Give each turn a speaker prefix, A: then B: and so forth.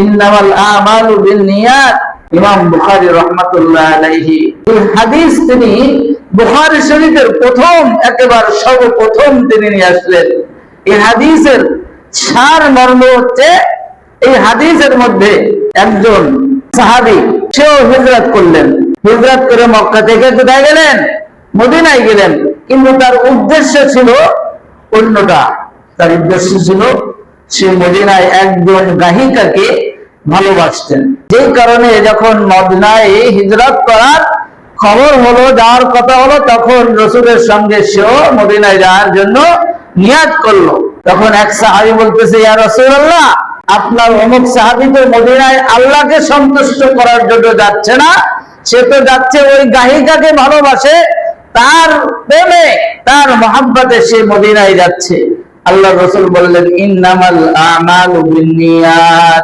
A: ইন্নামাল আমালু বিন্নিয়াত, ইমাম বুখারী রাহমাতুল্লাহ আলাইহি এই হাদিস তিনি বুখারী শরীফের একেবারে সর্বপ্রথম তিনি নিয়ে আসলেন। এই হাদিসের সার মর্ম হচ্ছে, এই হাদিসের মধ্যে একজন সাহাবী সেও হিজরত করলেন, হিজরত করে মক্কা থেকে কোথায় গেলেন? মদিনায় গেলেন। কিন্তু তার উদ্দেশ্য ছিল অন্যটা। তার উদ্দেশ্য ছিল সে মদিনায় একজন গায়িকাকে ভালোবাসতেন। যে কারণে যখন মদিনায় হিজরত করার খবর হলো, যাওয়ার কথা হলো, তখন রাসূলের সঙ্গে সেও মদিনায় যাওয়ার জন্য নিয়াত করলো। তখন এক সাহাবী বলতেছে, ইয়া রাসূলুল্লাহ, আপনার অমুক সাহাবী তো মদিনায় আল্লাহকে সন্তুষ্ট করার জন্য যাচ্ছে না, সে তো যাচ্ছে ওই গায়িকাকে ভালোবাসে, তার প্রেমে, তার মহাব্বতে সে মদিনায় যাচ্ছে। আল্লাহ রাসূল বললেন, ইন্নামাল আমালু বিন্নিয়াত,